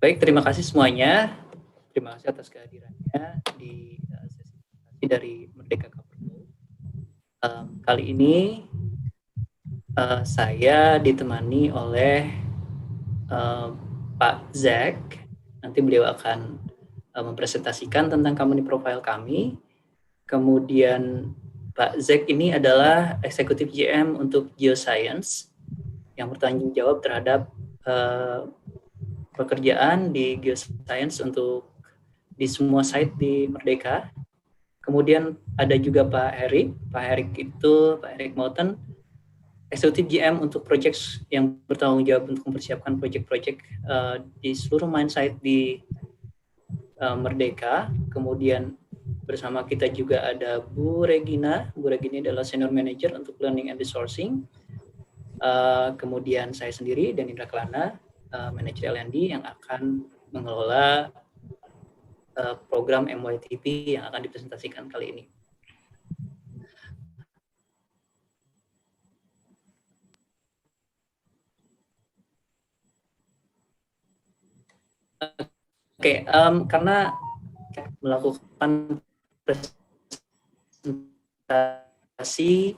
Baik, terima kasih semuanya. Terima kasih atas kehadirannya di sesi dari Merdeka Coppergold. Kali ini saya ditemani oleh Pak Zack. Nanti beliau akan mempresentasikan tentang company profile kami. Kemudian Pak Zack ini adalah eksekutif GM untuk Geoscience yang bertanggung jawab terhadap pekerjaan di Geoscience untuk di semua site di Merdeka. Kemudian ada juga Pak Erik. Pak Erik Mouten, eksekutif GM untuk project yang bertanggung jawab untuk mempersiapkan proyek-proyek di seluruh mine site di Merdeka. Kemudian bersama kita juga ada Bu Regina. Bu Regina adalah Senior Manager untuk Learning and Resourcing. Kemudian saya sendiri dan Indra Kelana, manajer L&D yang akan mengelola program MYTP yang akan dipresentasikan kali ini. Oke, karena melakukan presentasi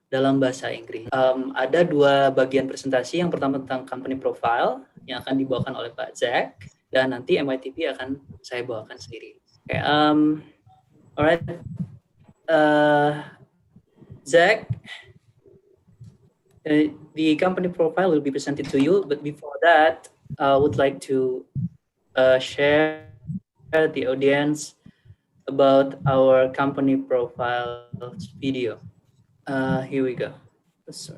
dalam bahasa Inggris. Ada dua bagian presentasi. Yang pertama tentang company profile yang akan dibawakan oleh Pak Zack, dan nanti MYTP akan saya bawakan sendiri. Okay, alright, Zack, the company profile will be presented to you, but before that, I would like to share the audience about our company profile video. Here we go. Sorry.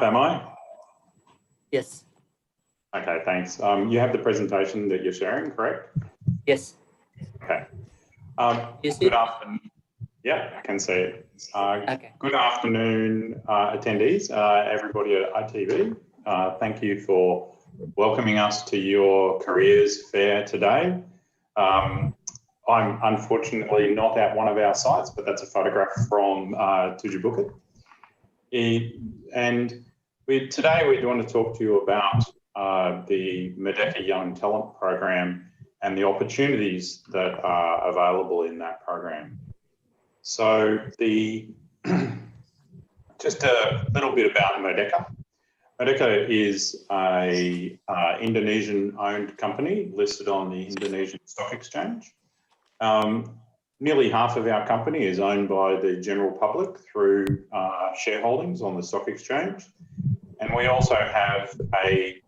Am I? Yes. Okay, thanks. You have the presentation that you're sharing, correct? Yes. Okay. Good afternoon. Yeah, I can see it. Okay. Good afternoon, attendees, everybody at ITB. Thank you for welcoming us to your careers fair today. I'm unfortunately not at one of our sites, but that's a photograph from Tujuh Bukit. And today we're going to talk to you about the Merdeka Young Talent Program and the opportunities that are available in that program. So just a little bit about Merdeka. Merdeka is a Indonesian-owned company listed on the Indonesian Stock Exchange. Nearly half of our company is owned by the general public through shareholdings on the stock exchange. And we also have a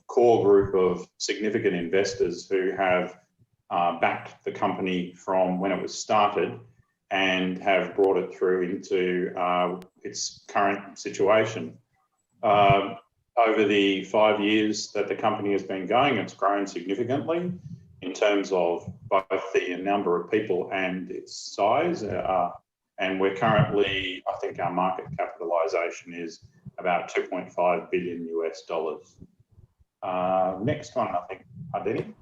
core group of significant investors who have backed the company from when it was started and have brought it through into its current situation. Over the 5 years that the company has been going, it's grown significantly in terms of both the number of people and its size. And we're currently, I think our market capitalization is about $2.5 billion US. Next one, I think, Ardeni.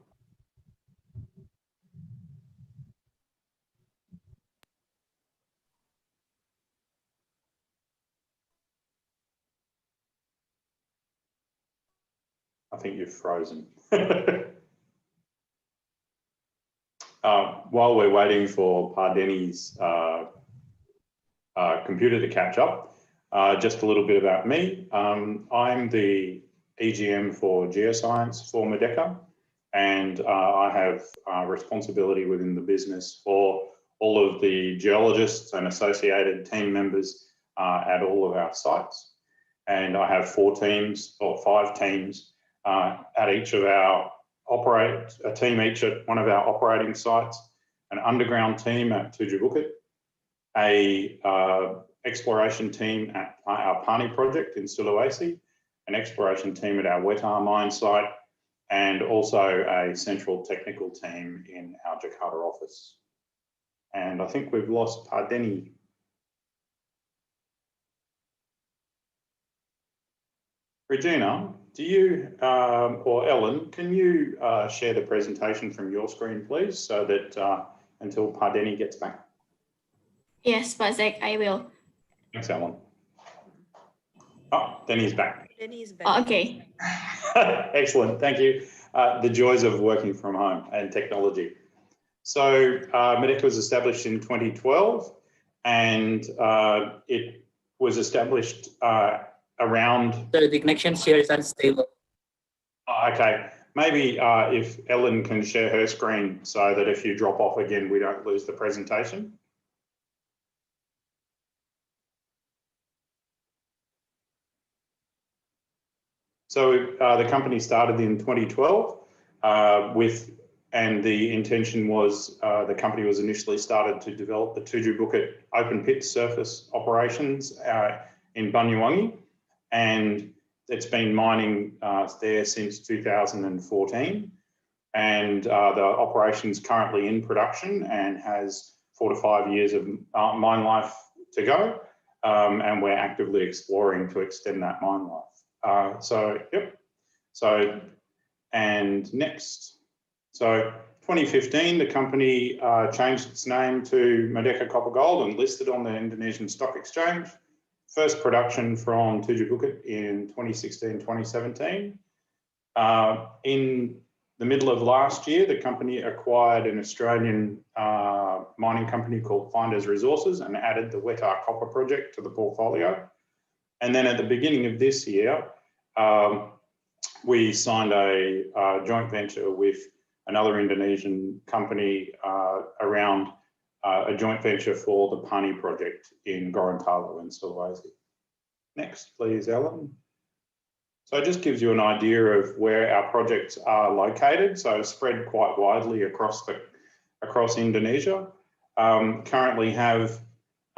I think you've frozen. While we're waiting for Pardeni's computer to catch up, just a little bit about me. I'm the EGM for Geoscience for Merdeka, and I have responsibility within the business for all of the geologists and associated team members at all of our sites. And I have 4 teams or 5 teams at each of our a team each at one of our operating sites, an underground team at Tujuh Bukit, a exploration team at our Pani project in Sulawesi, an exploration team at our Wetar mine site, and also a central technical team in our Jakarta office. And I think we've lost Pardeni. Regina, do you, or Ellen, can you share the presentation from your screen, please, so that until Pardeni gets back? Yes, Pak Zach, I will. Thanks, Ellen. Oh, Denny's back. Denny's back. Oh, okay. Excellent, thank you. The joys of working from home and technology. So Merdeka was established in 2012, and it was established around... So the connection here is unstable. Okay, maybe if Ellen can share her screen so that if you drop off again, we don't lose the presentation. So the company started in 2012 and the intention was the company was initially started to develop the Tujuh Bukit open pit surface operations in Banyuwangi, and it's been mining there since 2014, and the operation's currently in production and has 4 to 5 years of mine life to go, and we're actively exploring to extend that mine life. And next. So 2015, the company changed its name to Merdeka Coppergold and listed on the Indonesian Stock Exchange. First production from Tujuh Bukit in 2016, 2017. In the middle of last year, the company acquired an Australian mining company called Finders Resources and added the Wetar copper project to the portfolio. And then at the beginning of this year, we signed a joint venture with another Indonesian company around a joint venture for the Pani project in Gorontalo in Sulawesi. Next, please, Ellen. So it just gives you an idea of where our projects are located. So spread quite widely across Indonesia. Currently have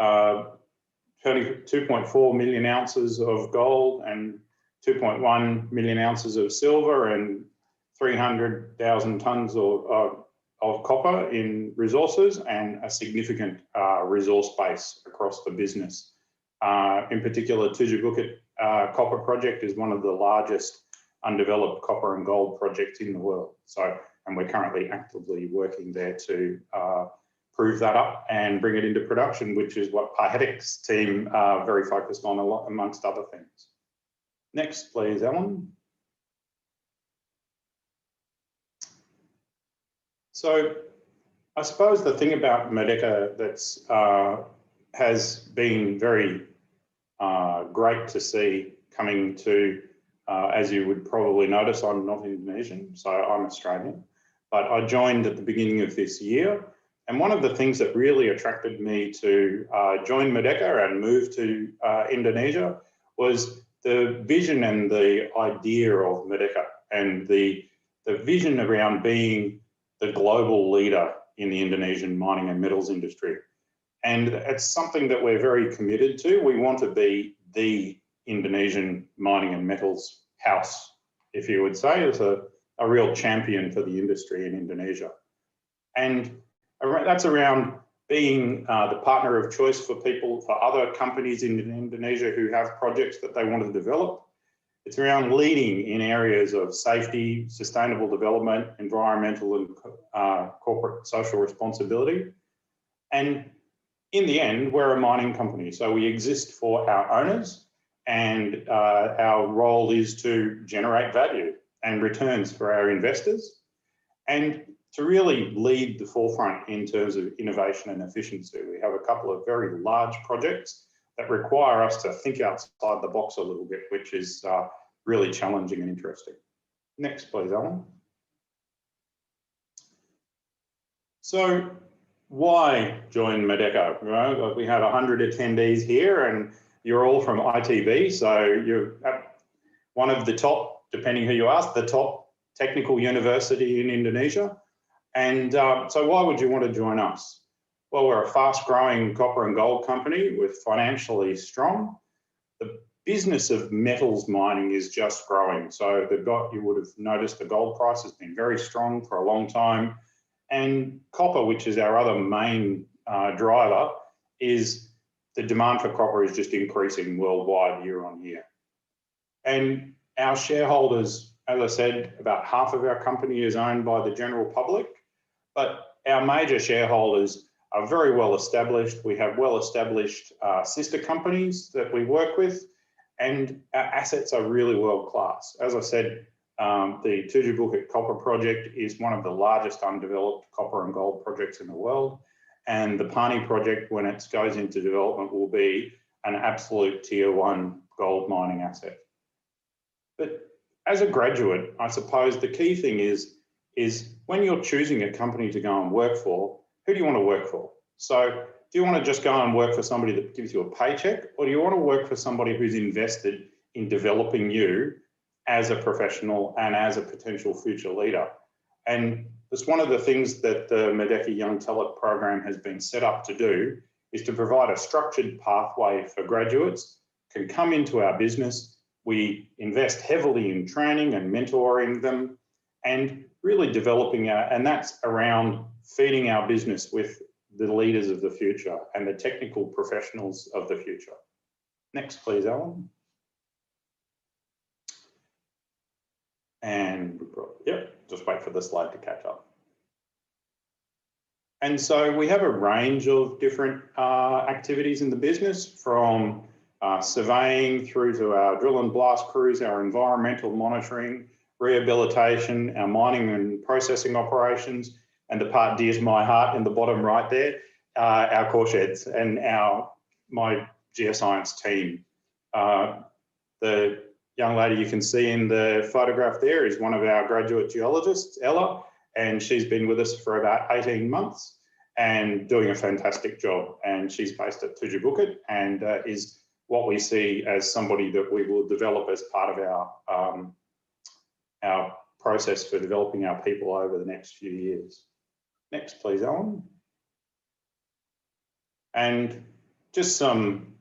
2.4 million ounces of gold and 2.1 million ounces of silver and 300,000 tonnes of copper in resources, and a significant resource base across the business. In particular, Tujuh Bukit copper project is one of the largest undeveloped copper and gold projects in the world. So, and we're currently actively working there to prove that up and bring it into production, which is what Pahetic's team are very focused on, amongst other things. Next, please, Ellen. So I suppose the thing about Merdeka that's has been very great to see coming to, as you would probably notice, I'm not Indonesian, so I'm Australian. But I joined at the beginning of this year. And one of the things that really attracted me to join Merdeka and move to Indonesia was the vision and the idea of Merdeka and the vision around being the global leader in the Indonesian mining and metals industry. And it's something that we're very committed to. We want to be the Indonesian mining and metals house, if you would say, as a real champion for the industry in Indonesia. And that's around being the partner of choice for people, for other companies in Indonesia who have projects that they want to develop. It's around leading in areas of safety, sustainable development, environmental and corporate social responsibility. And in the end, we're a mining company, so we exist for our owners, and our role is to generate value and returns for our investors, and to really lead the forefront in terms of innovation and efficiency. We have a couple of very large projects that require us to think outside the box a little bit, which is really challenging and interesting. Next, please, Alan. So why join Merdeka? Well, we have 100 attendees here and you're all from ITB, so you're one of the top, depending who you ask, the top technical university in Indonesia. And so why would you want to join us? Well, we're a fast-growing copper and gold company. We're financially strong. The business of metals mining is just growing. So you would have noticed the gold price has been very strong for a long time. And copper, which is our other main driver, is the demand for copper is just increasing worldwide year on year. And our shareholders, as I said, about half of our company is owned by the general public, but our major shareholders are very well established. We have well established sister companies that we work with, and our assets are really world class. As I said, the Tujuh Bukit copper project is one of the largest undeveloped copper and gold projects in the world. And the Pani project, when it goes into development, will be an absolute tier 1 gold mining asset. But as a graduate, I suppose the key thing is when you're choosing a company to go and work for, who do you want to work for? So do you want to just go and work for somebody that gives you a paycheck, or do you want to work for somebody who's invested in developing you as a professional and as a potential future leader? And it's one of the things that the Merdeka Young Talent program has been set up to do, is to provide a structured pathway for graduates can come into our business. We invest heavily in training and mentoring them and really developing and that's around feeding our business with the leaders of the future and the technical professionals of the future. Next, please, Alan. And yep, just wait for the slide to catch up. And so we have a range of different activities in the business, from surveying through to our drill and blast crews, our environmental monitoring, rehabilitation, our mining and processing operations, and the part dear to my heart in the bottom right there, our core sheds and my geoscience team. The young lady you can see in the photograph there is one of our graduate geologists, Ella, and she's been with us for about 18 months and doing a fantastic job. And she's based at Tujuh Bukit and is what we see as somebody that we will develop as part of our process for developing our people over the next few years. Next, please, Alan. And just some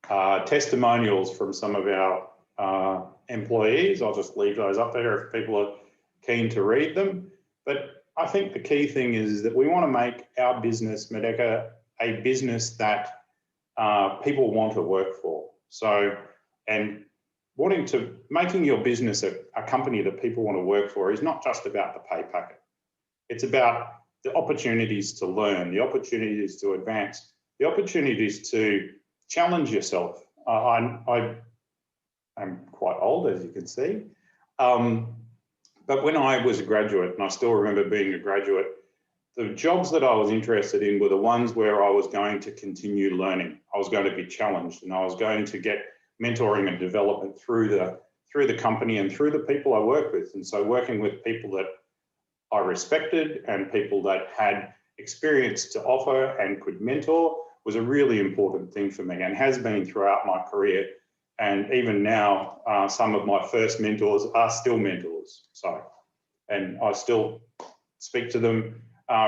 testimonials from some of our employees. I'll just leave those up there if people are keen to read them. But I think the key thing is that we want to make our business, Merdeka, a business that people want to work for. So, and making your business a company that people want to work for is not just about the pay packet. It's about the opportunities to learn, the opportunities to advance, the opportunities to challenge yourself. I'm quite old, as you can see. But when I was a graduate, and I still remember being a graduate, the jobs that I was interested in were the ones where I was going to continue learning. I was going to be challenged and I was going to get mentoring and development through the company and through the people I work with. And so working with people that I respected and people that had experience to offer and could mentor was a really important thing for me and has been throughout my career. And even now, some of my first mentors are still mentors. So, and I still speak to them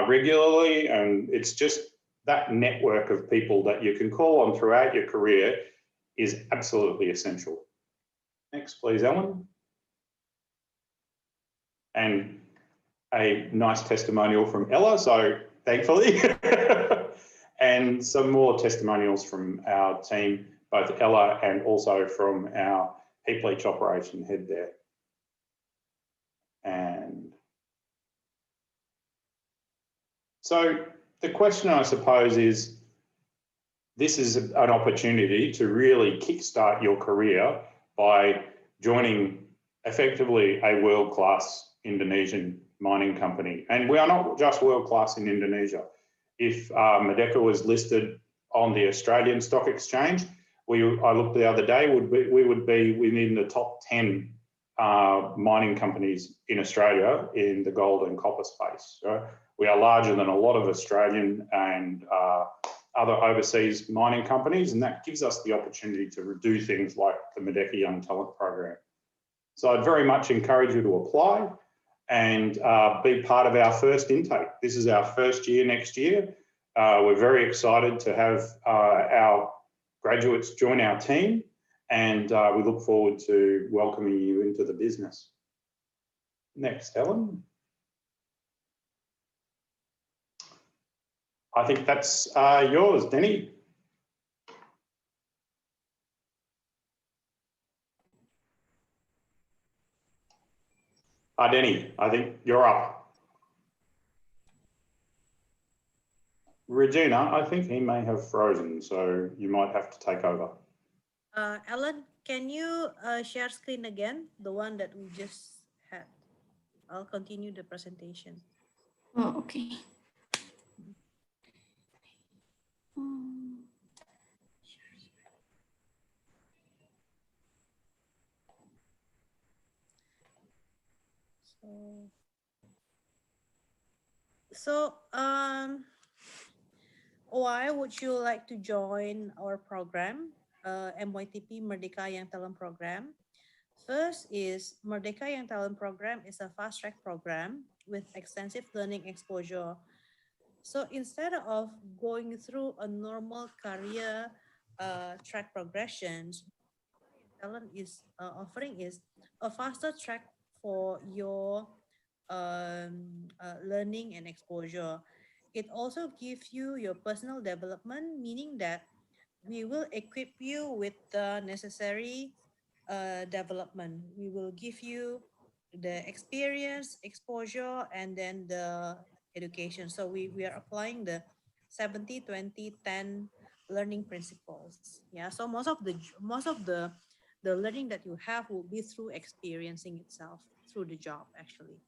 regularly, and it's just that network of people that you can call on throughout your career is absolutely essential. Next, please, Ellen. And a nice testimonial from Ella, so thankfully. And some more testimonials from our team, both Ella and also from our People Each operation head there. And so the question, I suppose, is this is an opportunity to really kickstart your career by joining effectively a world-class Indonesian mining company. And we are not just world-class in Indonesia. If Merdeka was listed on the Australian Stock Exchange, I looked the other day, we would be within the top 10 mining companies in Australia in the gold and copper space. So we are larger than a lot of Australian and other overseas mining companies, and that gives us the opportunity to do things like the Merdeka Young Talent Program. So I'd very much encourage you to apply and be part of our first intake. This is our first year next year. We're very excited to have our graduates join our team, and we look forward to welcoming you into the business. Next, Helen. I think that's yours, Denny. Denny, I think you're up. Regina, I think he may have frozen, so you might have to take over. Ellen, can you share screen again, the one that we just had? I'll continue the presentation. Oh, okay. So, why would you like to join our program, MYTP Merdeka Young Talent Program? First is Merdeka Young Talent Program is a fast-track program with extensive learning exposure. So instead of going through a normal career track progressions, talent is offering is a faster track for your learning and exposure. It also gives you your personal development, meaning that we will equip you with the necessary development. We will give you the experience, exposure, and then the education. So we are applying the 70-20-10 learning principles. Yeah. So most of the learning that you have will be through experiencing itself through the job actually.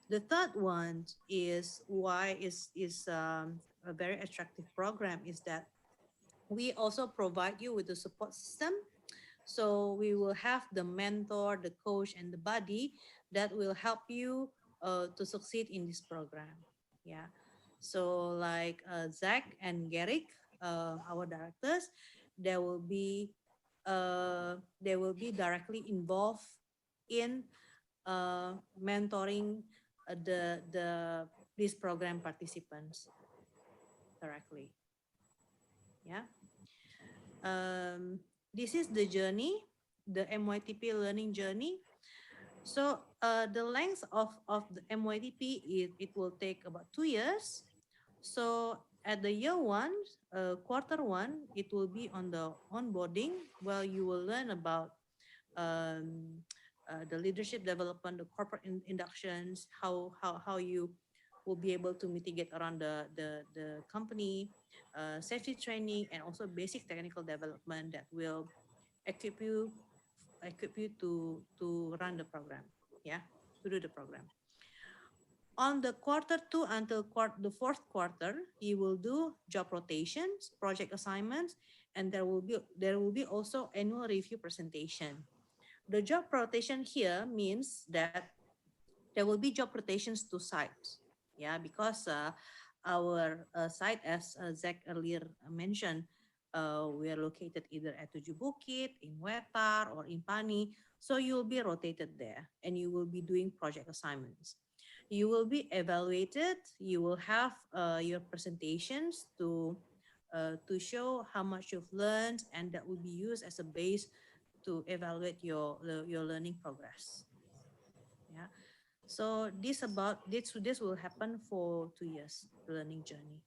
The third one is why is a very attractive program is that we also provide you with the support system. So we will have the mentor, the coach, and the buddy that will help you to succeed in this program. Yeah. So like Zach and Garrick, our directors, they will be directly involved in mentoring these program participants directly. Yeah. This is the journey, the MYTP learning journey. So the length of the MYTP it will take about 2 years. So at the year one, quarter one, it will be on the onboarding where you will learn about the leadership development, the corporate inductions, how you will be able to mitigate around the company, safety training, and also basic technical development that will equip you to run the program, yeah, to do the program. On the Q2 until the fourth quarter, you will do job rotations, project assignments, and there will be also annual review presentation. The job rotation here means that there will be job rotations to sites, yeah, because our site, as Zach earlier mentioned, we are located either at Tujuh Bukit, in Wetar, or in Pani, so you will be rotated there, and you will be doing project assignments. You will be evaluated. You will have your presentations to show how much you've learned, and that will be used as a base to evaluate your learning progress. Yeah. So this will happen for 2 years, the learning journey.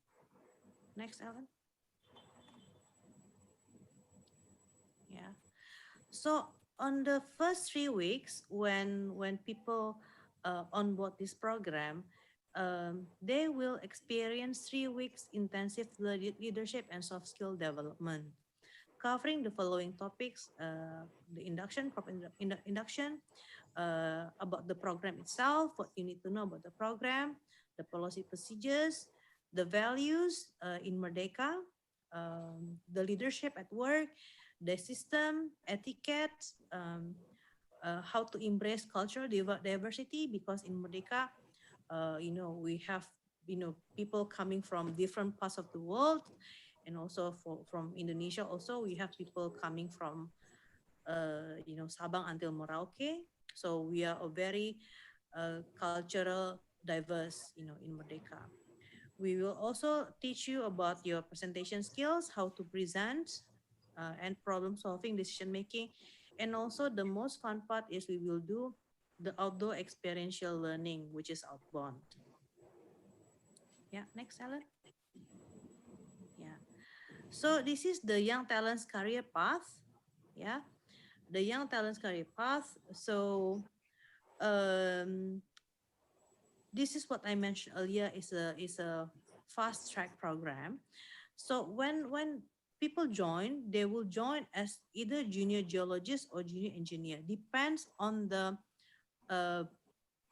Next, Alan. Yeah. So on the first 3 weeks, when people onboard this program, they will experience 3 weeks intensive leadership and soft skill development, covering the following topics: the induction, about the program itself, what you need to know about the program, the policy procedures, the values in Merdeka, the leadership at work, the system, etiquette, how to embrace cultural diversity, because in Merdeka, we have, people coming from different parts of the world, and also from Indonesia. Also, we have people coming from, Sabang until Merauke. So we are a very cultural diverse, in Merdeka. We will also teach you about your presentation skills, how to present, and problem solving, decision making. And also the most fun part is we will do the outdoor experiential learning, which is outbound. Yeah, next, Alan. Yeah. So this is the Young Talents Career Path. Yeah, the Young Talents Career Path. So this is what I mentioned earlier, is a fast track program. So when people join, they will join as either junior geologist or junior engineer, depends on the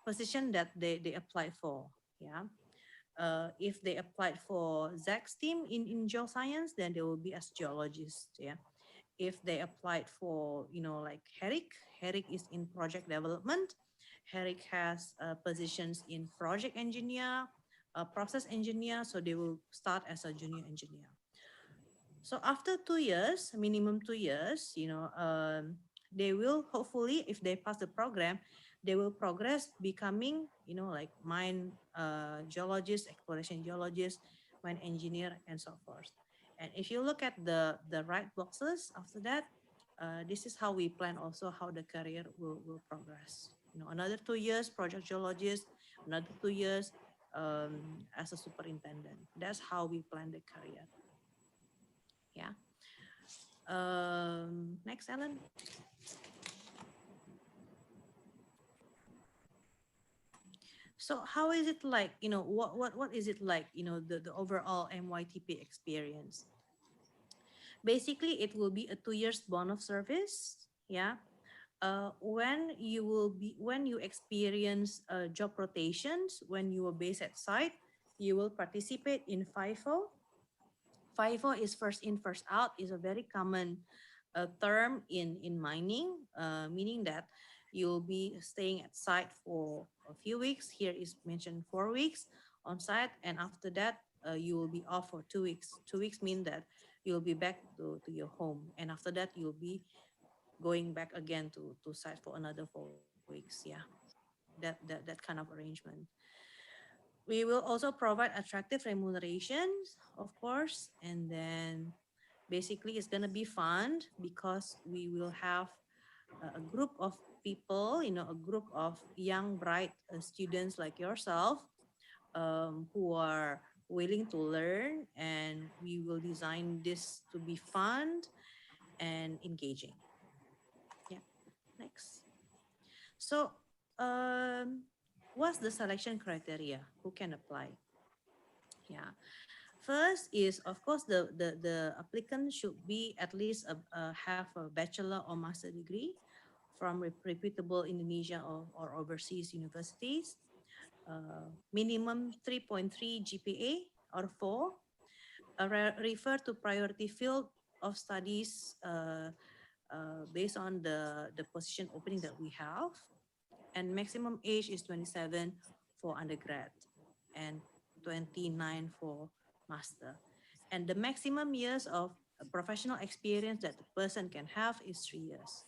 position that they apply for. Yeah. If they applied for Zach's team in geoscience, then they will be as geologists. Yeah. If they applied for, like Herrick is in project development. Herrick has positions in project engineer, process engineer, so they will start as a junior engineer. So after 2 years, minimum 2 years, they will hopefully, if they pass the program, they will progress becoming, like mine geologist, exploration geologist, mine engineer, and so forth. And if you look at the right boxes after that, this is how we plan also how the career will progress. Another 2 years project geologist, another 2 years as a superintendent. That's how we plan the career. Yeah. Next, Alan. So how is it like, what is it like, the overall MYTP experience? Basically, it will be a 2 years bond of service. Yeah. When you experience job rotations, when you are based at site, you will participate in FIFO. FIFO is first in, first out, is a very common term in mining, meaning that you'll be staying at site for a few weeks. Here is mentioned 4 weeks on site, and after that, you will be off for 2 weeks. 2 weeks mean that you'll be back to your home, and after that, you'll be going back again to site for another 4 weeks. Yeah, that kind of arrangement. We will also provide attractive remunerations, of course, and then basically it's going to be fun because we will have a group of people, a group of young, bright students like yourself who are willing to learn, and we will design this to be fun and engaging. Yeah, next. So, what's the selection criteria? Who can apply? Yeah. First is, of course, the applicant should be at least have a bachelor or master degree from reputable Indonesia or overseas universities. minimum 3.3 GPA or 4, refer to priority field of studies based on the position opening that we have, and maximum age is 27 for undergrad and 29 for master. And the maximum years of professional experience that the person can have is 3 years.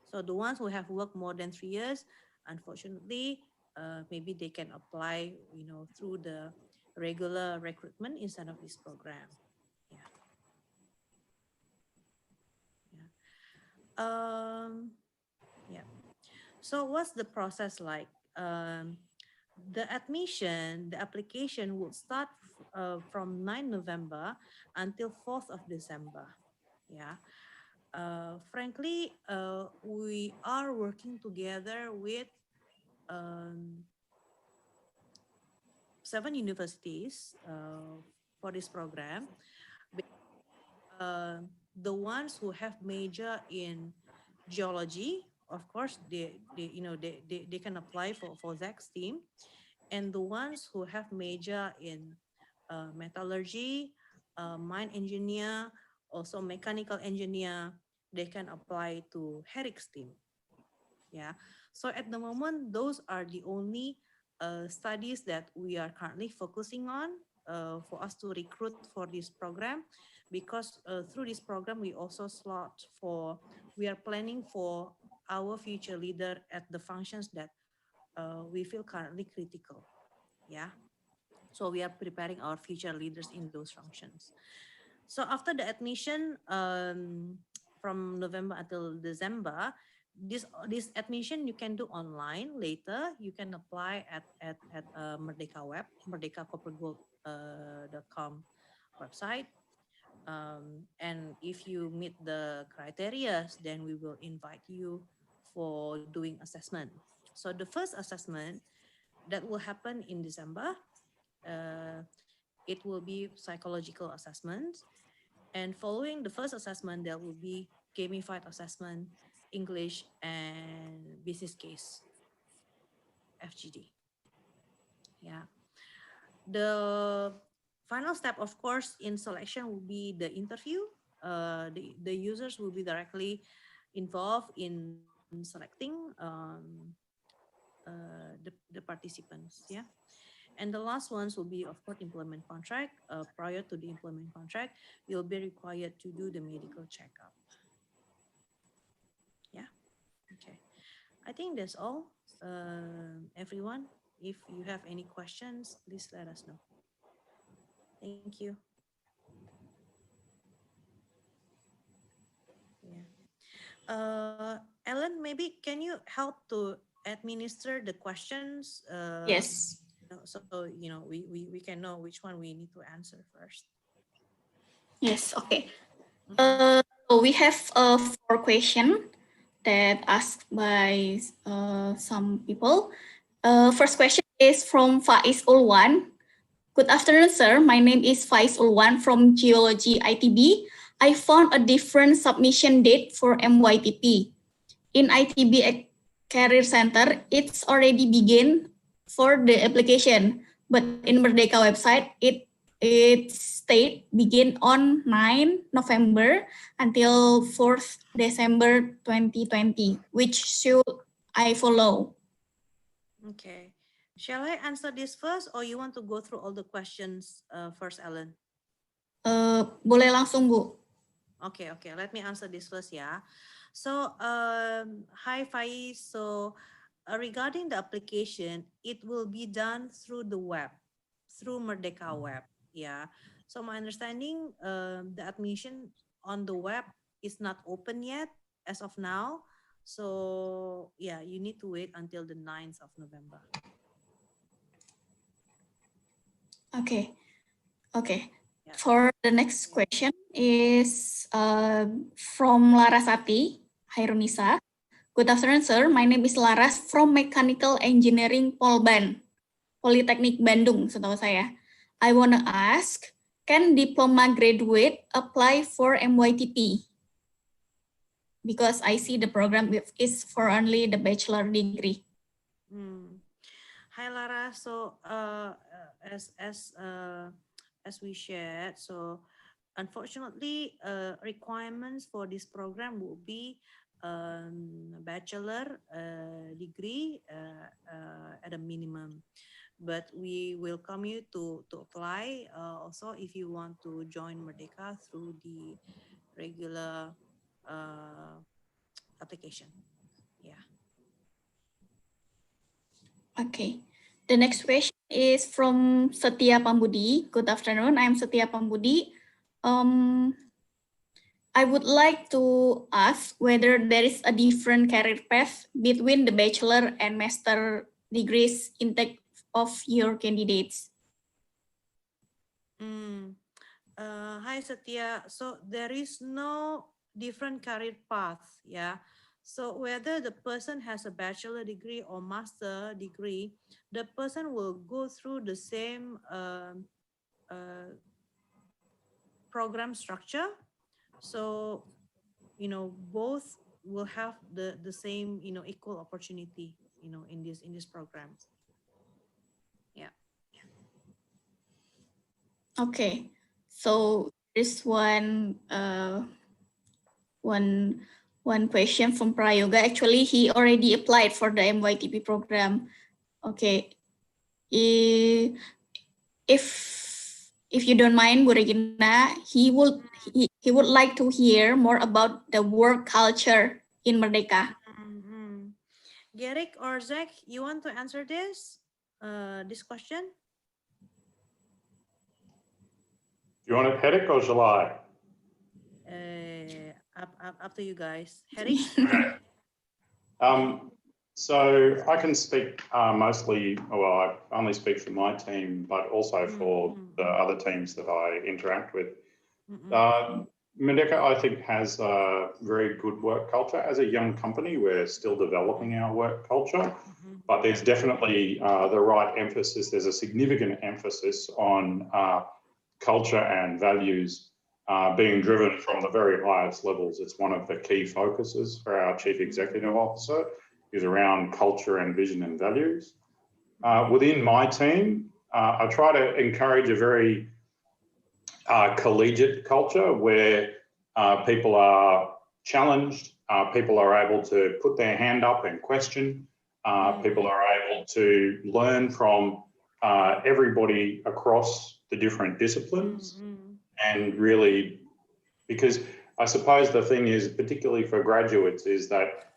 So the ones who have worked more than 3 years, unfortunately, maybe they can apply, through the regular recruitment instead of this program. Yeah. Yeah. So what's the process like? The application will start from 9 November until 4th of December. Yeah. Frankly, we are working together with 7 universities for this program. The ones who have major in geology, of course, they can apply for Zach's team, and the ones who have major in metallurgy, mine engineer, also mechanical engineer, they can apply to Herrick's team. Yeah. So at the moment, those are the only studies that we are currently focusing on for us to recruit for this program, because through this program we also we are planning for our future leader at the functions that we feel currently critical. Yeah. So we are preparing our future leaders in those functions. So after the admission from November until December, this admission you can do online later. You can apply at Merdeka web, merdeka.coppergold.com website. And if you meet the criteria, then we will invite you for doing assessment. So the first assessment that will happen in December, it will be psychological assessment. And following the first assessment, there will be gamified assessment, English, and business case, FGD. Yeah. The final step, of course, in selection will be the interview. The users will be directly involved in selecting the participants. Yeah. And the last ones will be, of course, employment contract. Prior to the employment contract, you'll be required to do the medical checkup. Yeah. Okay. I think that's all. Everyone, if you have any questions, please let us know. Thank you. Yeah. Ellen, maybe can you help to administer the questions? Yes. So we can know which one we need to answer first. Yes. Okay. So we have 4 questions that asked by some people. First question is from Faiz Ulwan. Good afternoon, sir. My name is Faiz Ulwan from Geology ITB. I found a different submission date for MYTP. In ITB Career Center, it's already begun for the application, but in Merdeka website, it state begin on 9 November until 4th December 2020. Which should I follow? Okay. Shall I answer this first, or you want to go through all the questions first, Ellen? Boleh langsung, Bu. Okay. Let me answer this first, yeah. So, hi, Faiz. So, regarding the application, it will be done through the web, through Merdeka web, yeah. So, my understanding, the admission on the web is not open yet as of now. So, yeah, you need to wait until the 9th of November. Okay. Yeah. For the next question is from Larasati Hairunisa. Good afternoon, sir. My name is Laras from Mechanical Engineering Polban, Politeknik Bandung, setahu saya. I want to ask, can diploma graduate apply for MYTP? Because I see the program is for only the bachelor degree. Hi Lara. So as we shared, so unfortunately, requirements for this program will be bachelor degree at a minimum. But we welcome you to apply. Also, if you want to join Merdeka through the regular application. Yeah. Okay. The next question is from Setia Pambudi. Good afternoon. I'm Setia Pambudi. I would like to ask whether there is a different career path between the bachelor and master degrees intake of your candidates. Hi Setia. So there is no different career path, yeah. So whether the person has a bachelor degree or master degree, the person will go through the same program structure. So, you know, both will have the same, you know, equal opportunity, you know, in this program. Yeah. Okay. So there's one question from Prayoga. Actually, he already applied for the MYTP program. Okay. If you don't mind, Bu Regina, he would like to hear more about the work culture in Merdeka. Garrick or Zach, you want to answer this question? Do you want it, Hedek, or shall I? Up to you guys. Hedek? Okay. So I can speak mostly, well, I only speak for my team, but also for the other teams that I interact with. Merdeka, I think, has a very good work culture. As a young company, we're still developing our work culture, but there's definitely the right emphasis. There's a significant emphasis on culture and values being driven from the very highest levels. It's one of the key focuses for our Chief Executive Officer is around culture and vision and values. Within my team, I try to encourage a very collegiate culture where people are challenged, people are able to put their hand up and question, people are able to learn from everybody across the different disciplines. And really, because I suppose the thing is, particularly for graduates, is that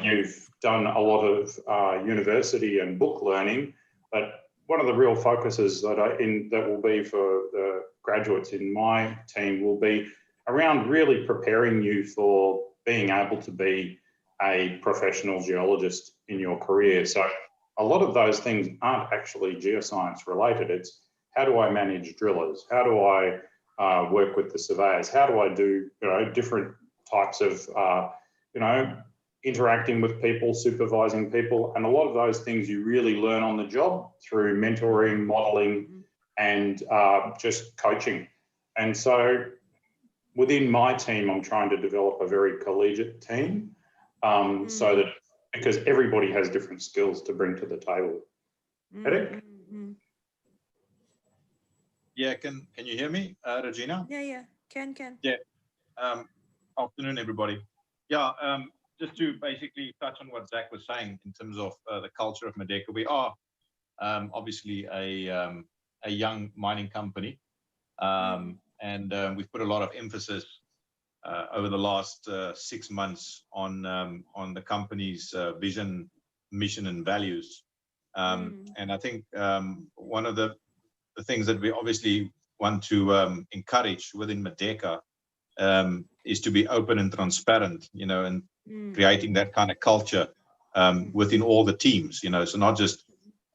you've done a lot of university and book learning, but one of the real focuses that will be for the graduates in my team will be around really preparing you for being able to be a professional geologist in your career. So a lot of those things aren't actually geoscience related. It's how do I manage drillers? How do I work with the surveyors? How do I do different types of interacting with people, supervising people, and a lot of those things you really learn on the job through mentoring, modeling, and just coaching. And so within my team, I'm trying to develop a very collegiate team so that, because everybody has different skills to bring to the table. Hedek? Yeah, can you hear me, Regina? Yeah, can. Yeah. Afternoon, everybody. Yeah, just to basically touch on what Zach was saying in terms of the culture of Merdeka. We are obviously a young mining company, and we've put a lot of emphasis over the last 6 months on the company's vision, mission, and values. And I think one of the things that we obviously want to encourage within Merdeka is to be open and transparent, and creating that kind of culture within all the teams, so not just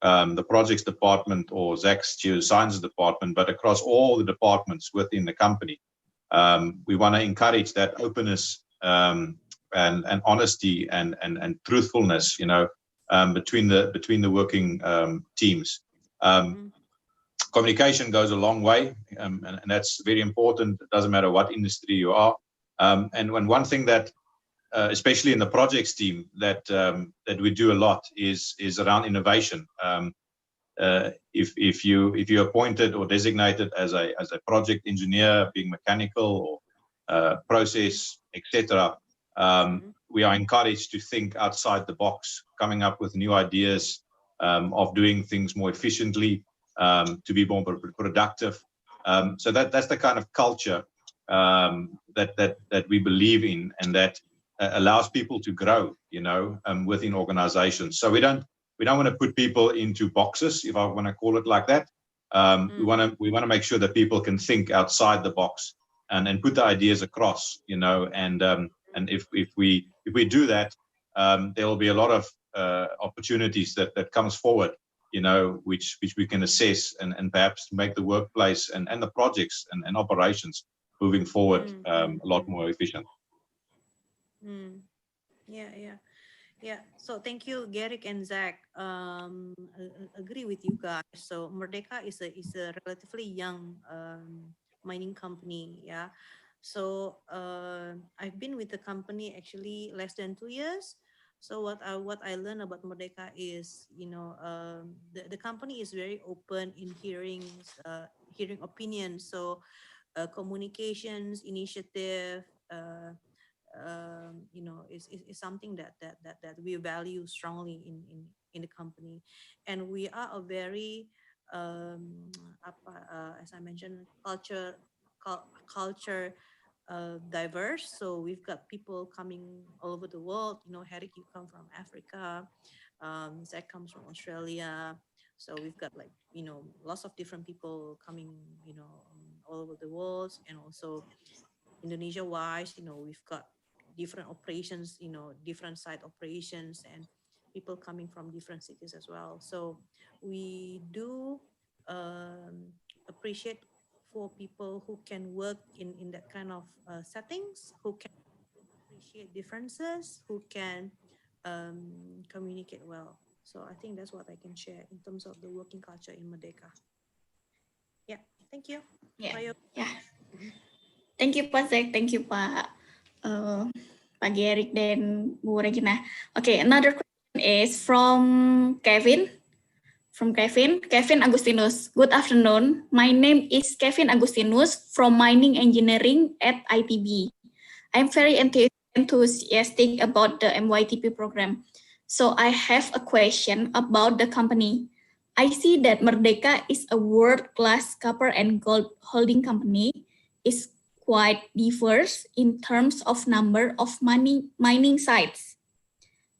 the projects department or Zach's geosciences department, but across all the departments within the company. We want to encourage that openness and honesty and truthfulness, between the working teams. Communication goes a long way, and that's very important. It doesn't matter what industry you are. And one thing that especially in the projects team, that that we do a lot is around innovation. If you're appointed or designated as a project engineer, being mechanical or process, etc., we are encouraged to think outside the box, coming up with new ideas of doing things more efficiently, to be more productive. So that's the kind of culture that we believe in, and that allows people to grow, within organizations. So we don't want to put people into boxes, if I want to call it like that. We want to make sure that people can think outside the box and put the ideas across, and if we do that, there will be a lot of opportunities that comes forward, which we can assess and perhaps make the workplace and the projects and operations moving forward a lot more efficient. Yeah. So thank you, Garrick and Zach. Agree with you guys. So Merdeka is a relatively young mining company. Yeah. So I've been with the company actually less than 2 years. So what I learned about Merdeka is, the company is very open in hearing opinions. So communications, initiative, is something that we value strongly in the company, and we are a very as I mentioned, culture diverse. So we've got people coming all over the world. Herrick, you come from Africa. Zach comes from Australia. So we've got lots of different people coming, all over the world, and also Indonesia-wise, we've got different operations, different site operations, and people coming from different cities as well. So we do appreciate for people who can work in that kind of settings, who can appreciate differences, who can communicate well. So I think that's what I can share in terms of the working culture in Merdeka. Yeah, thank you. Yeah. Thank you Pak Zek, thank you Pak Garrick dan Bu Regina. Okay, another question is from Kevin. Kevin Agustinus. Good afternoon. My name is Kevin Agustinus from Mining Engineering at ITB. I'm very enthusiastic about the MYTP program. So I have a question about the company. I see that Merdeka is a world-class copper and gold holding company. Is quite diverse in terms of number of mining sites.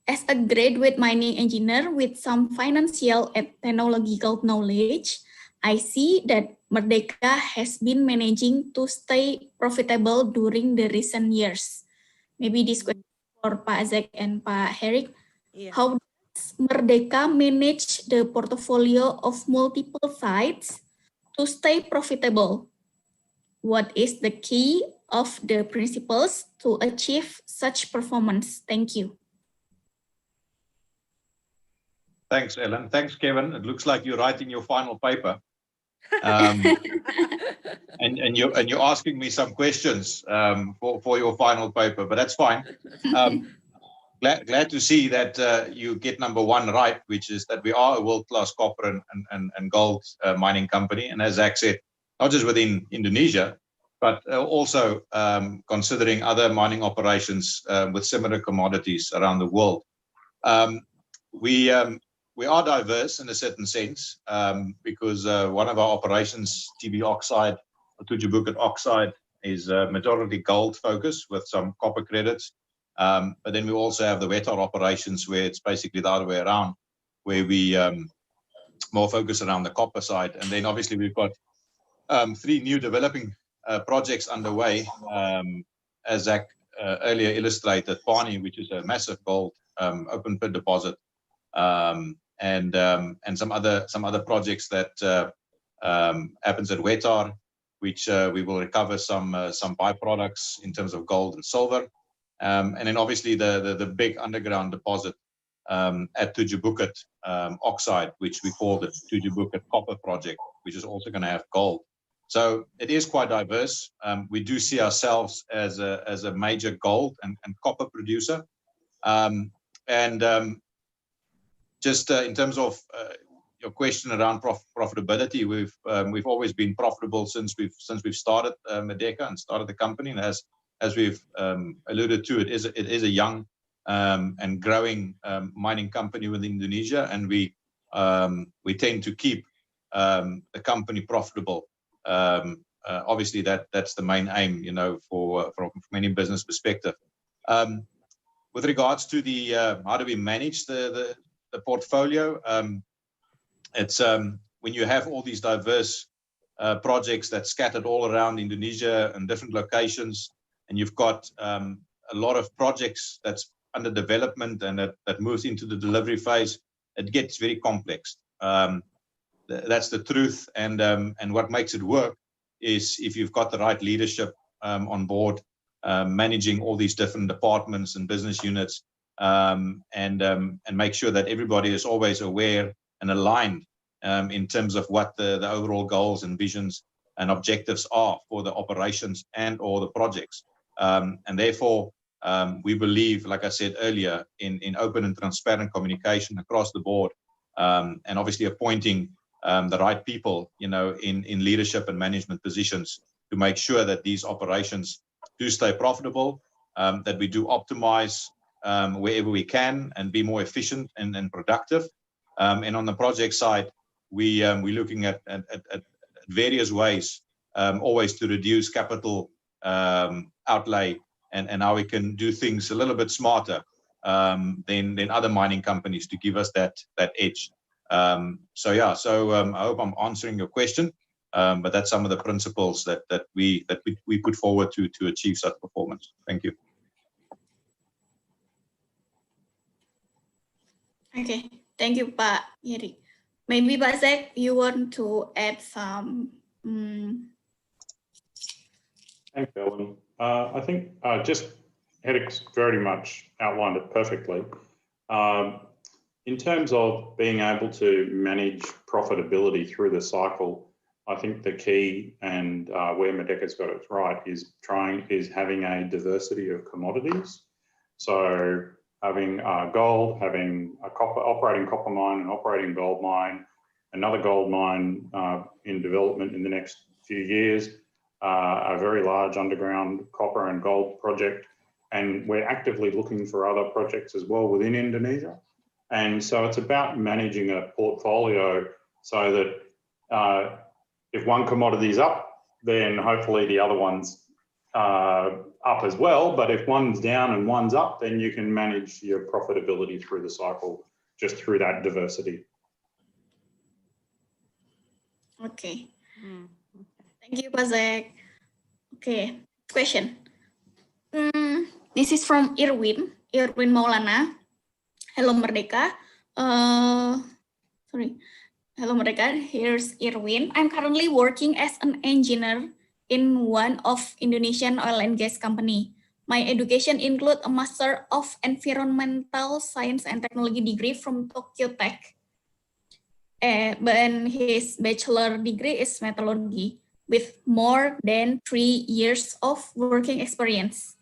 As a graduate mining engineer with some financial and technological knowledge, I see that Merdeka has been managing to stay profitable during the recent years. Maybe this question for Pak Zek and Pak Herrick. Yeah. How does Merdeka manage the portfolio of multiple sites to stay profitable? What is the key of the principles to achieve such performance? Thank you. Thanks, Ellen. Thanks, Kevin. It looks like you're writing your final paper, and you're asking me some questions for your final paper, but that's fine. Glad to see that you get number one right, which is that we are a world-class copper and gold mining company, and as Zach said, not just within Indonesia, but also considering other mining operations with similar commodities around the world. We are diverse in a certain sense because one of our operations, TB Oxide, Tujuh Bukit Oxide, is majority gold focused with some copper credits. But then we also have the Wetar operations where it's basically the other way around, where we more focus around the copper side. And then obviously we've got 3 new developing projects underway, as Zach earlier illustrated, Pani, which is a massive gold open pit deposit, and some other projects that happens at Wetar, which we will recover some byproducts in terms of gold and silver, and then obviously the big underground deposit at Tujuh Bukit Oxide, which we call the Tujuh Bukit Copper Project, which is also going to have gold. So it is quite diverse. We do see ourselves as a major gold and copper producer. Just in terms of your question around profitability, we've always been profitable since we've started Merdeka and started the company. And as we've alluded to, it is a young and growing mining company within Indonesia, and we tend to keep the company profitable. Obviously, that's the main aim, from any business perspective. With regards to the how do we manage the portfolio, it's when you have all these diverse projects that's scattered all around Indonesia and different locations, and you've got a lot of projects that's under development and that moves into the delivery phase, it gets very complex. That's the truth, and what makes it work is if you've got the right leadership on board, managing all these different departments and business units, and make sure that everybody is always aware and aligned in terms of what the overall goals and visions and objectives are for the operations and or the projects. And therefore, we believe, like I said earlier, in open and transparent communication across the board, and obviously appointing the right people, in leadership and management positions to make sure that these operations do stay profitable, that we do optimize wherever we can and be more efficient and productive. And on the project side, we're looking at various ways, always to reduce capital outlay and how we can do things a little bit smarter than other mining companies to give us that edge. So I hope I'm answering your question, but that's some of the principles that we put forward to achieve such performance. Thank you. Okay, thank you, Pak Heri. Maybe Pak Zach, you want to add some? Thanks, Ellen. I think just Hedek's very much outlined it perfectly. In terms of being able to manage profitability through the cycle, I think the key and where Merdeka's got it right is having a diversity of commodities. So having gold, having a operating copper mine, an operating gold mine, another gold mine in development in the next few years, a very large underground copper and gold project, and we're actively looking for other projects as well within Indonesia. And so it's about managing a portfolio so that if one commodity is up, then hopefully the other one's up as well. But if one's down and one's up, then you can manage your profitability through the cycle just through that diversity. Okay. Thank you, Pak Zach. Okay, question. This is from Irwin Maulana. Hello, Merdeka. Hello, Merdeka. Here's Irwin. I'm currently working as an engineer in one of Indonesian oil and gas company. My education includes a Master of Environmental Science and Technology degree from Tokyo Tech. But his bachelor degree is metallurgy with more than 3 years of working experience.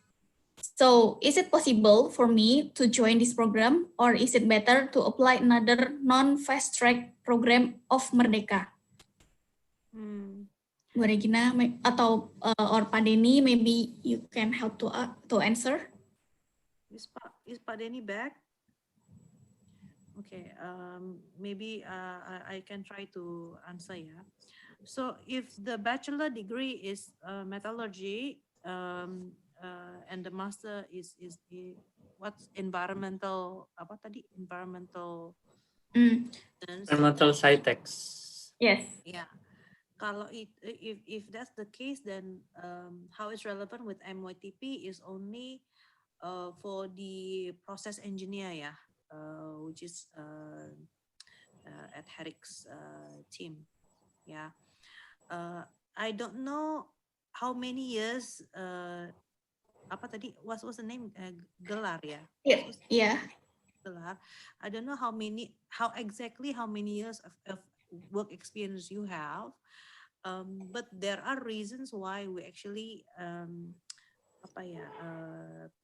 So is it possible for me to join this program, or is it better to apply another non-fast track program of Merdeka? Bu Regina atau or Pak Denny, maybe you can help to answer. Is Pak Denny back? Okay, maybe I can try to answer. Yeah. So if the bachelor degree is metallurgy, and the master is what's environmental environmental sci-techs. Yes. Yeah. Kalau if that's the case, then how it's relevant with MYTP is only for the process engineer, yeah, which is at Hedek's team. Yeah. I don't know how many years what was the name? Gelar, yeah. Yeah. Gelar. I don't know how exactly many years of work experience you have. but there are reasons why we actually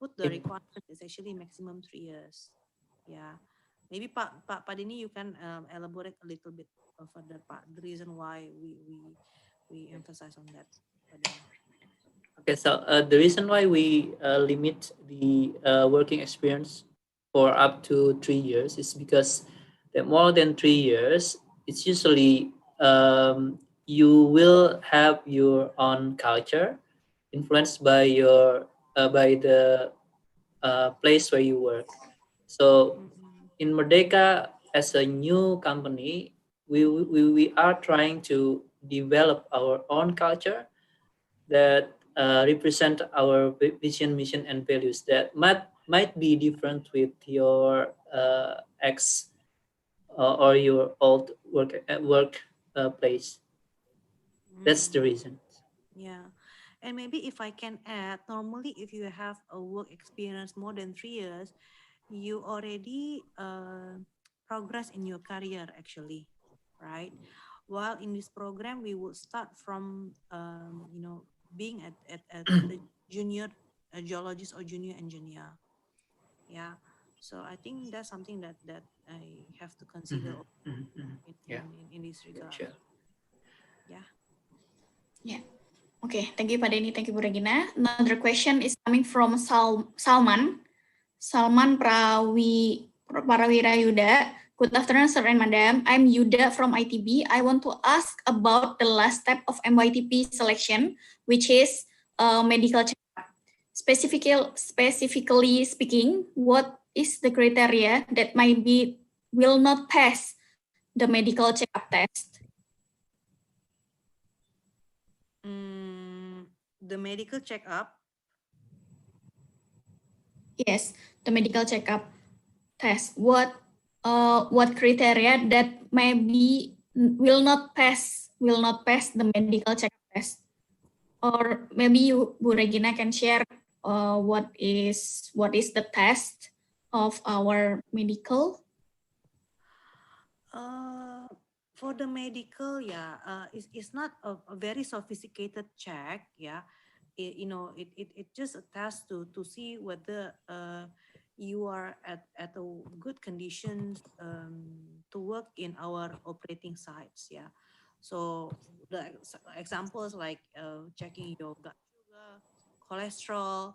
put the requirement is actually maximum 3 years. Yeah, maybe Pak Denny, you can elaborate a little bit further, Pak, the reason why we emphasize on that. Okay, so the reason why we limit the working experience for up to 3 years is because that more than 3 years, it's usually you will have your own culture influenced by your by the place where you work. So in Merdeka, as a new company, we are trying to develop our own culture that represent our vision, mission, and values that might be different with your ex or your old work place. That's the reason. Yeah, and maybe if I can add, normally if you have a work experience more than 3 years, you already progress in your career actually, right? While in this program, we will start from being at the junior geologist or junior engineer. Yeah, so I think that's something that I have to consider in this regard. Sure. Yeah. Yeah. Okay, thank you Pak Denny, thank you Bu Regina. Another question is coming from Salman Prawira Yuda. Good afternoon, sir and madam. I'm Yuda from ITB. I want to ask about the last step of MYTP selection, which is medical checkup. Specifically speaking, what is the criteria that will not pass the medical checkup test? The medical checkup? Yes, the medical checkup test. What criteria that will not pass the medical checkup test? Or maybe you, Bu Regina, can share what is the test of our medical? For the medical, it's not a very sophisticated check. Yeah, it just a test to see whether you are at a good conditions to work in our operating sites. Yeah, so the examples like checking your gut sugar, cholesterol,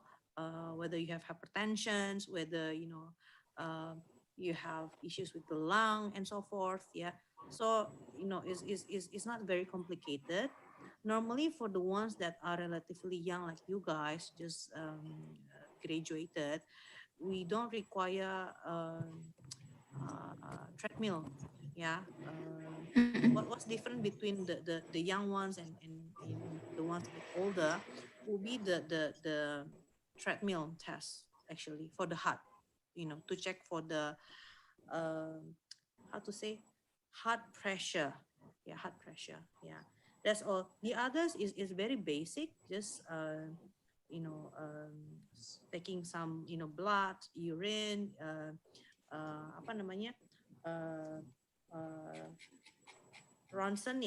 whether you have hypertension, whether you have issues with the lung and so forth. Yeah, so it's not very complicated. Normally for the ones that are relatively young like you guys, just graduated, we don't require treadmill. Yeah, what's different between the young ones and the ones a bit older will be the treadmill test actually for the heart, to check for the heart pressure. Yeah, heart pressure. Yeah, that's all. The others is very basic, just taking some blood, urine, ronsen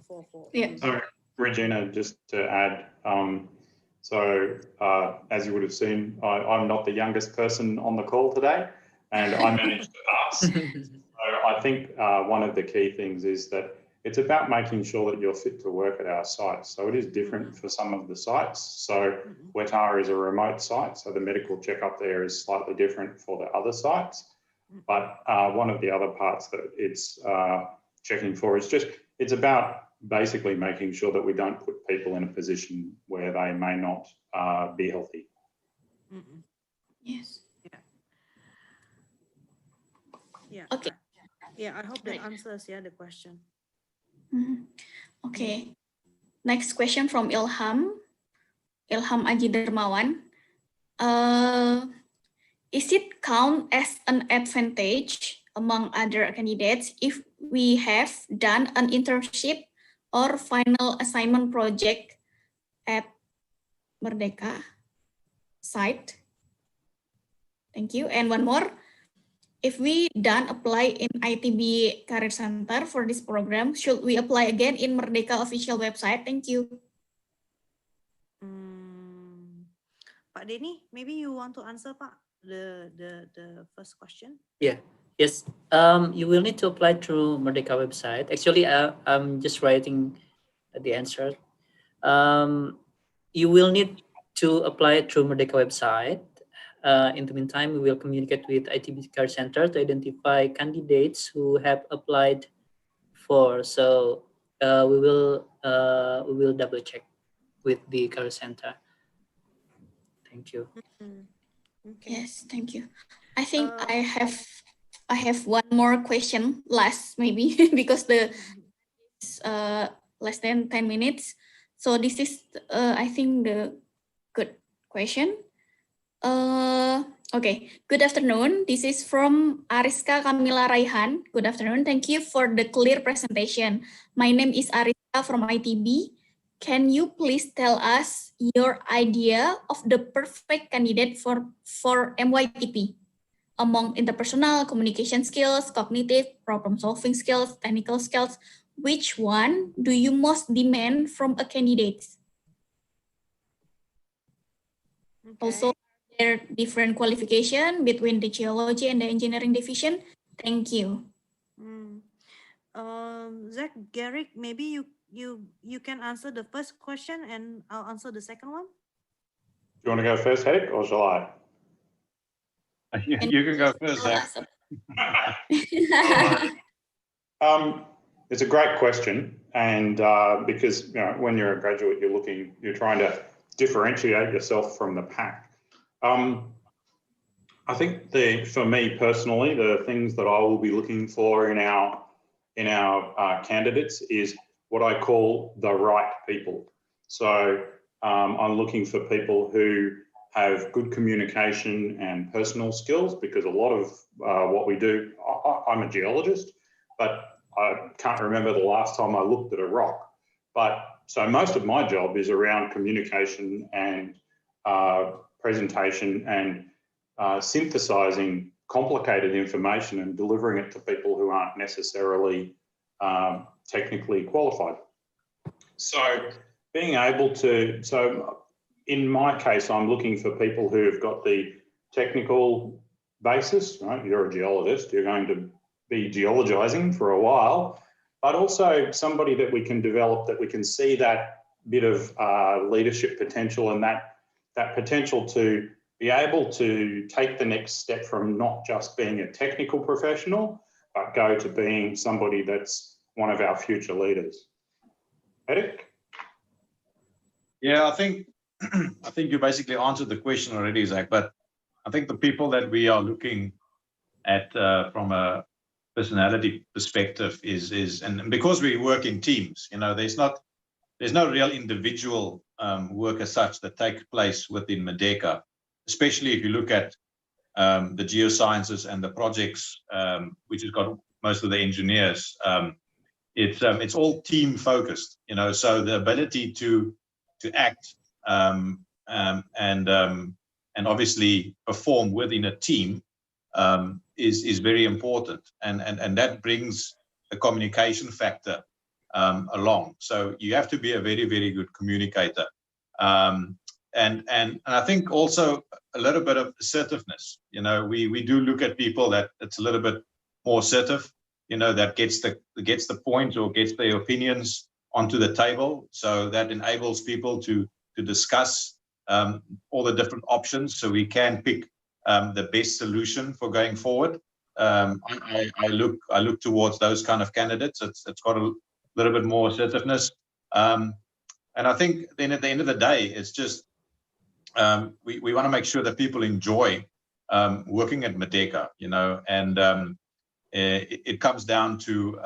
for yeah. So Regina, just to add, as you would have seen, I'm not the youngest person on the call today, and I managed to pass. So I think one of the key things is that it's about making sure that you're fit to work at our sites. So it is different for some of the sites. So Wawancara is a remote site, so the medical checkup there is slightly different for the other sites. But one of the other parts that it's checking for is it's about basically making sure that we don't put people in a position where they may not be healthy. Yes. Yeah. Okay. Yeah, I hope that answers the question. Okay. Next question from Ilham Aji Dermawan. Is it count as an advantage among other candidates if we have done an internship or final assignment project at Merdeka site? Thank you. And one more. if we done apply in ITB Career Center for this program, should we apply again in Merdeka official website? Thank you. Pak Denny, maybe you want to answer, Pak, the first question? Yeah. Yes. You will need to apply through Merdeka website. Actually, I'm just writing the answer. You will need to apply through Merdeka website. In the meantime, we will communicate with ITB Career Center to identify candidates who have applied for. So we will double check with the Career Center. Thank you. Okay. Yes, thank you. I think I have one more question last maybe because the less than 10 minutes. So this is I think the good question. Okay, good afternoon. This is from Ariska Kamila Raihan. Good afternoon. Thank you for the clear presentation. My name is Ariska from ITB. Can you please tell us your idea of the perfect candidate for MYTP among interpersonal, communication skills, cognitive, problem-solving skills, technical skills? Which one do you most demand from a candidate? Okay. Also, there are different qualification between the geology and the engineering division. Thank you. Zach, Garrick, maybe you can answer the first question and I'll answer the second one. Do you want to go first, Hedek, or shall I? You can go first, Zach. It's a great question, and because when you're a graduate, you're trying to differentiate yourself from the pack. I think for me personally, the things that I will be looking for in our candidates is what I call the right people. So I'm looking for people who have good communication and personal skills, because a lot of what we do, I'm a geologist, but I can't remember the last time I looked at a rock. So most of my job is around communication and presentation and synthesizing complicated information and delivering it to people who aren't necessarily technically qualified. So being able to, in my case, I'm looking for people who have got the technical basis, right? You're a geologist, you're going to be geologizing for a while, but also somebody that we can develop, that we can see that bit of leadership potential and that potential to be able to take the next step from not just being a technical professional, but go to being somebody that's one of our future leaders. Hedek? Yeah, I think you basically answered the question already, Zach, but I think the people that we are looking at from a personality perspective is and because we work in teams, there's no real individual work as such that takes place within Merdeka, especially if you look at the geosciences and the projects, which has got most of the engineers. It's all team focused, so the ability to act and obviously perform within a team is very important, and that brings the communication factor along. So you have to be a very, very good communicator, and I think also a little bit of assertiveness. We do look at people that it's a little bit more assertive, that gets the point or gets their opinions onto the table. So that enables people to discuss all the different options, so we can pick the best solution for going forward. I look towards those kind of candidates. It's got a little bit more assertiveness, and I think then at the end of the day, it's just we want to make sure that people enjoy working at Merdeka, and it comes down to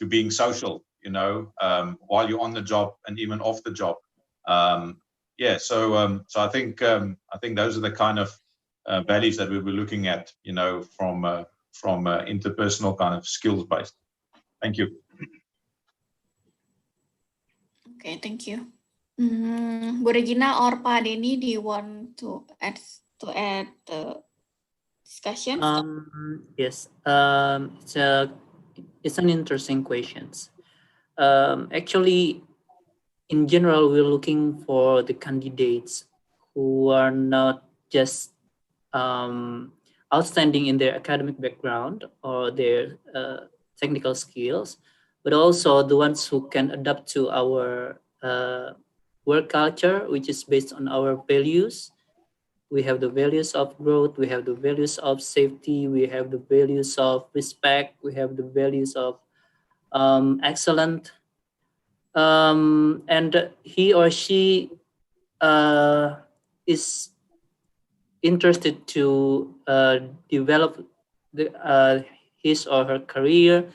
being social, while you're on the job and even off the job. So I think those are the kind of values that we'll be looking at, from interpersonal kind of skills based. Thank you. Okay, thank you. Bu Regina or Pak Denny, do you want to add discussion? Yes, it's an interesting question. Actually, in general, we're looking for the candidates who are not just outstanding in their academic background or their technical skills, but also the ones who can adapt to our work culture, which is based on our values. We have the values of growth, we have the values of safety, we have the values of respect, we have the values of excellence. And he or she is interested to develop his or her career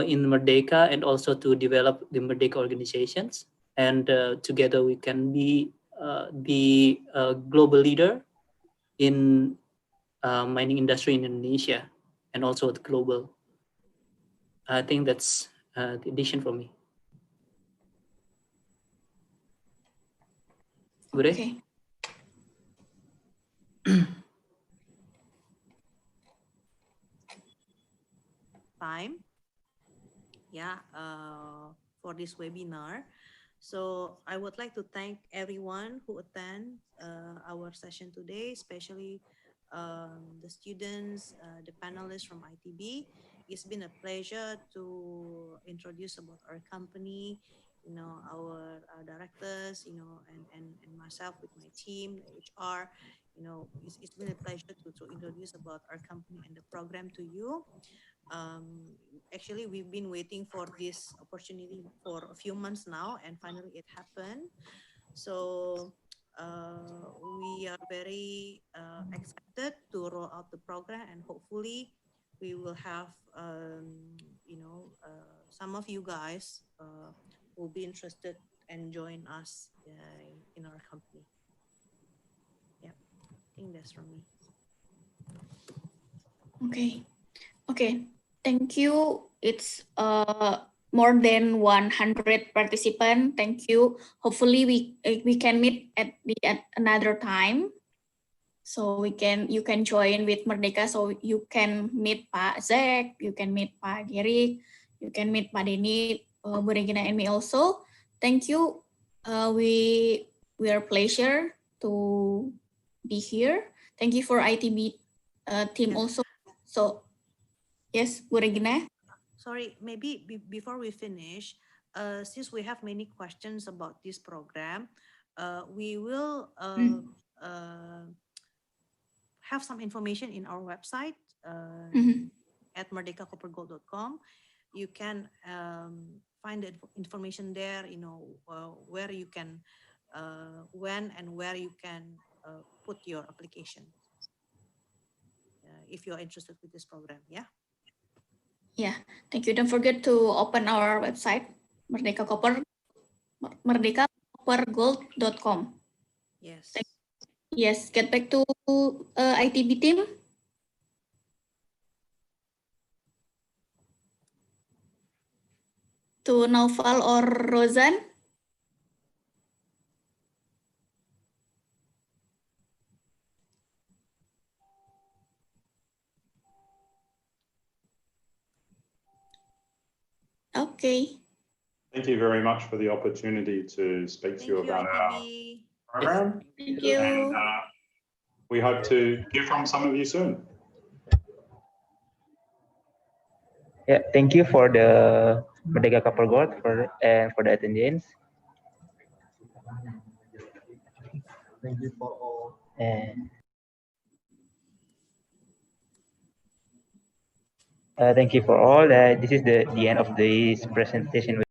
in Merdeka, and also to develop the Merdeka organizations. And together we can be the global leader in mining industry in Indonesia and also the global. I think that's the addition for me. Okay. Time. Yeah, for this webinar. So I would like to thank everyone who attend our session today, especially the students, the panelists from ITB. It's been a pleasure to introduce about our company, our directors, and myself with my team, HR. It's been a pleasure to introduce about our company and the program to you. Actually, we've been waiting for this opportunity for a few months now, and finally it happened. So we are very excited to roll out the program, and hopefully we will have, some of you guys will be interested and join us in our company. Yeah, I think that's from me. Okay. Thank you. It's more than 100 participants. Thank you. Hopefully we can meet at another time. So you can join with Merdeka. So you can meet Pak Zek, you can meet Pak Gerik, you can meet Pak Denny, Bu Regina, and me also. Thank you. We are pleasure to be here. Thank you for ITB team also. So yes, Bu Regina. Sorry, maybe before we finish, since we have many questions about this program, we will have some information in our website at merdekacoppergold.com. You can find the information there, where you can, when and where you can put your application if you're interested with this program, yeah? Yeah, thank you. Don't forget to open our website, merdekacoppergold.com. Yes. Yes, get back to ITB team. To Naufal or Rozan. Okay. Thank you very much for the opportunity to speak to you about our program. Thank you. And we hope to hear from some of you soon. Yeah, thank you for the Merdeka Coppergold for the attendance. Thank you for all. Thank you for all. This is the end of this presentation.